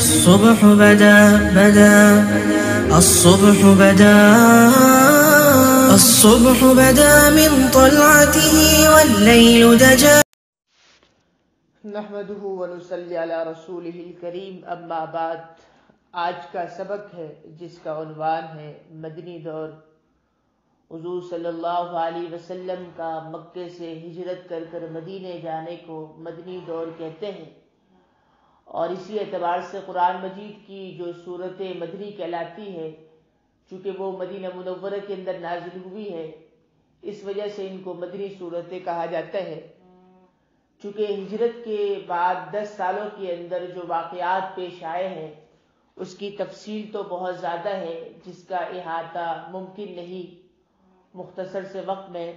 الصبح بدا الصبح بدا الصبح بدا من طلعته والليل دجا نحمده ونصلی علی رسولہ الکریم، اما بعد۔ آج کا سبق ہے جس کا عنوان ہے مدنی دور۔ حضور صلی اللہ علیہ وسلم کا مکے سے ہجرت کر کر مدینے جانے کو مدنی دور کہتے ہیں، اور اسی اعتبار سے قرآن مجید کی جو صورت مدنی کہلاتی ہے، چونکہ وہ مدینہ منورہ کے اندر نازل ہوئی ہے، اس وجہ سے ان کو مدنی صورتیں کہا جاتا ہے۔ چونکہ ہجرت کے بعد 10 سالوں کے اندر جو واقعات پیش آئے ہیں اس کی تفصیل تو بہت زیادہ ہے، جس کا احاطہ ممکن نہیں مختصر سے وقت میں۔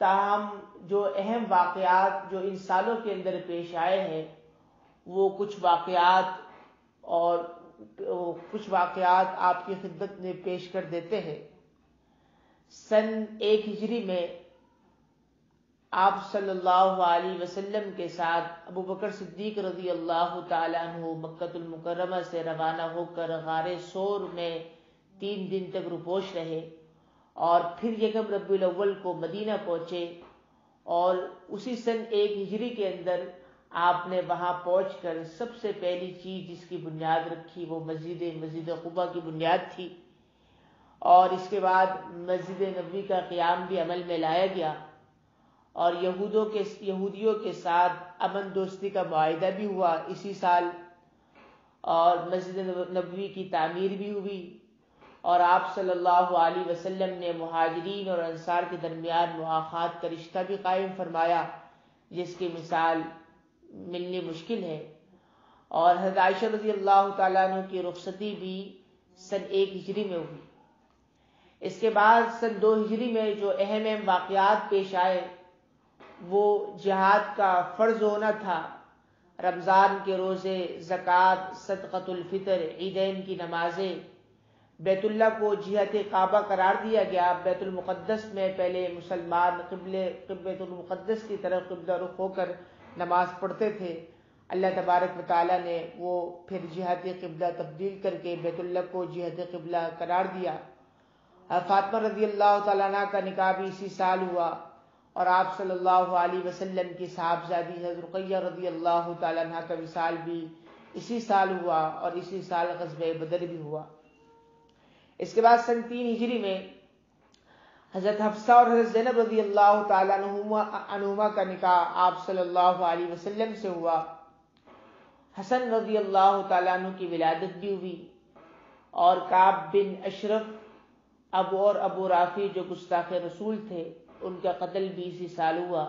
تاہم جو اہم واقعات جو ان سالوں کے اندر پیش آئے ہیں، وہ کچھ واقعات آپ کی خدمت میں پیش کر دیتے ہیں۔ سن 1 ہجری میں آپ صلی اللہ علیہ وسلم کے ساتھ ابو بکر صدیق رضی اللہ تعالیٰ عنہ مکۃ المکرمہ سے روانہ ہو کر غار ثور میں 3 دن تک رپوش رہے، اور پھر یکم ربیع الاول کو مدینہ پہنچے، اور اسی سن 1 ہجری کے اندر آپ نے وہاں پہنچ کر سب سے پہلی چیز جس کی بنیاد رکھی وہ مسجد قباء کی بنیاد تھی، اور اس کے بعد مسجد نبوی کا قیام بھی عمل میں لایا گیا، اور یہودیوں کے ساتھ امن دوستی کا معاہدہ بھی ہوا اسی سال، اور مسجد نبوی کی تعمیر بھی ہوئی، اور آپ صلی اللہ علیہ وسلم نے مہاجرین اور انصار کے درمیان مواخات کا رشتہ بھی قائم فرمایا، جس کی مثال ملنی مشکل ہے، اور حضرت عائشہ رضی اللہ تعالیٰ عنہ کی رخصتی بھی سن 1 ہجری میں ہوئی۔ اس کے بعد سن 2 ہجری میں جو اہم واقعات پیش آئے وہ جہاد کا فرض ہونا تھا، رمضان کے روزے، زکوٰۃ، صدقۃ الفطر، عیدین کی نمازیں، بیت اللہ کو جہت کعبہ قرار دیا گیا۔ بیت المقدس میں پہلے مسلمان بیت المقدس کی طرف قبلہ رخ ہو کر نماز پڑھتے تھے، اللہ تبارک و تعالیٰ نے وہ پھر جہت قبلہ تبدیل کر کے بیت اللہ کو جہت قبلہ قرار دیا۔ فاطمہ رضی اللہ تعالیٰ عنہ کا نکاح بھی اسی سال ہوا، اور آپ صلی اللہ علیہ وسلم کی صاحبزادی حضرت رقیہ رضی اللہ تعالیٰ عنہ کا وصال بھی اسی سال ہوا، اور اسی سال غزوہ بدر بھی ہوا۔ اس کے بعد سن 3 ہجری میں حضرت حفصہ اور حضرت زینب رضی اللہ تعالیٰ عنہما کا نکاح آپ صلی اللہ علیہ وسلم سے ہوا۔ حسن رضی اللہ تعالیٰ عنہ کی ولادت بھی ہوئی، اور کعب بن اشرف ابو رافع جو گستاخ رسول تھے ان کا قتل بھی اسی سال ہوا۔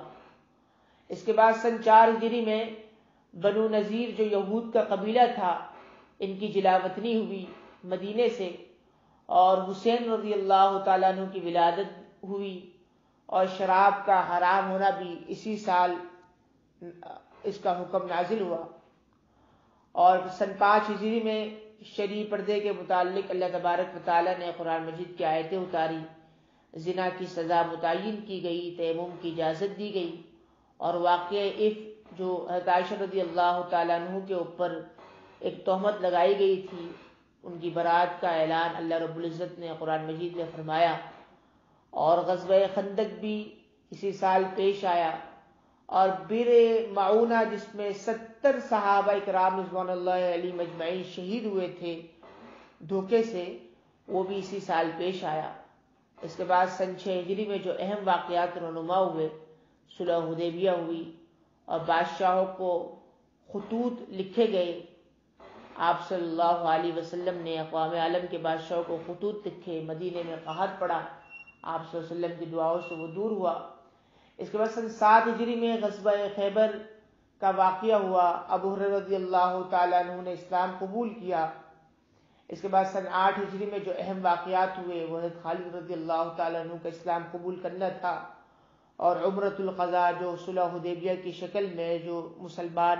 اس کے بعد سن 4 ہجری میں بنو نذیر جو یہود کا قبیلہ تھا ان کی جلا وطنی ہوئی مدینے سے، اور حسین رضی اللہ تعالیٰ عنہ کی ولادت ہوئی، اور شراب کا حرام ہونا بھی اسی سال اس کا حکم نازل ہوا۔ اور سن 5 ہجری میں شرعی پردے کے متعلق اللہ تبارک و تعالیٰ نے قرآن مجید کی آیتیں اتاری، زنا کی سزا متعین کی گئی، تیمم کی اجازت دی گئی، اور واقعہ عفک جو حضرت عائشہ رضی اللہ تعالیٰ عنہ کے اوپر ایک تہمت لگائی گئی تھی، ان کی برات کا اعلان اللہ رب العزت نے قرآن مجید میں فرمایا، اور غزوہ خندق بھی اسی سال پیش آیا، اور بئر معونہ جس میں 70 صحابہ کرام رضوان اللہ علیہم اجمعین شہید ہوئے تھے دھوکے سے، وہ بھی اسی سال پیش آیا۔ اس کے بعد سن 6 ہجری میں جو اہم واقعات رونما ہوئے، صلح حدیبیہ ہوئی، اور بادشاہوں کو خطوط لکھے گئے۔ آپ صلی اللہ علیہ وسلم نے اقوام عالم کے بادشاہوں کو خطوط لکھے، مدینے میں قحط پڑا، آپ صلی اللہ علیہ وسلم کی دعاؤں سے وہ دور ہوا۔ اس کے بعد سن 7 ہجری میں غزوہ خیبر کا واقعہ ہوا، ابو ہریرہ رضی اللہ تعالیٰ عنہ نے اسلام قبول کیا۔ اس کے بعد سن 8 ہجری میں جو اہم واقعات ہوئے وہ حضرت خالد رضی اللہ تعالیٰ عنہ کا اسلام قبول کرنا تھا، اور عمرۃ القضاء جو صلح حدیبیہ کی شکل میں جو مسلمان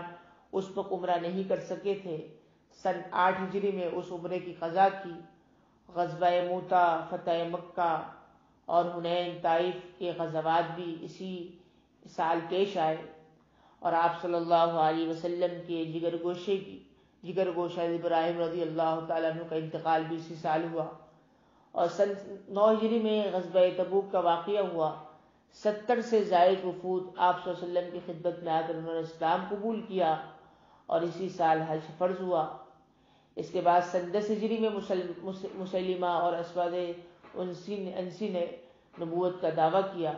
اس وقت عمرہ نہیں کر سکے تھے، سن 8 ہجری میں اس عمرے کی قضا کی۔ غزوہ موتا، فتح مکہ اور حنین، طائف کے غزوات بھی اسی سال پیش آئے، اور آپ صلی اللہ علیہ وسلم کے جگر گوشے کی جگر گوشہ ابراہیم رضی اللہ تعالیٰ عنہ کا انتقال بھی اسی سال ہوا، اور سن 9 ہجری میں غزوہ تبوک کا واقعہ ہوا۔ 70 سے زائد وفود آپ صلی اللہ علیہ وسلم کی خدمت میں آ کر انہوں نے اسلام قبول کیا، اور اسی سال حج فرض ہوا۔ اس کے بعد سن 10 ہجری میں مسلمہ اور اسود انسی نے نبوت کا دعویٰ کیا،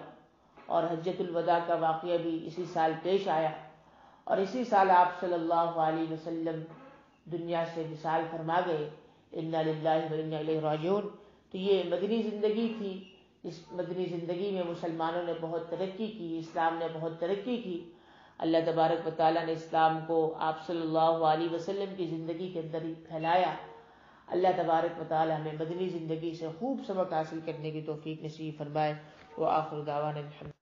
اور حجۃ الوداع کا واقعہ بھی اسی سال پیش آیا، اور اسی سال آپ صلی اللہ علیہ وسلم دنیا سے وصال فرما گئے۔ انا للہ و انا الیہ راجعون۔ تو یہ مدنی زندگی تھی۔ اس مدنی زندگی میں مسلمانوں نے بہت ترقی کی، اسلام نے بہت ترقی کی۔ اللہ تبارک و تعالیٰ نے اسلام کو آپ صلی اللہ علیہ وسلم کی زندگی کے اندر ہی پھیلایا۔ اللہ تبارک و تعالیٰ ہمیں مدنی زندگی سے خوب سبق حاصل کرنے کی توفیق نصیب فرمائے۔ وآخر دعوانا الحمد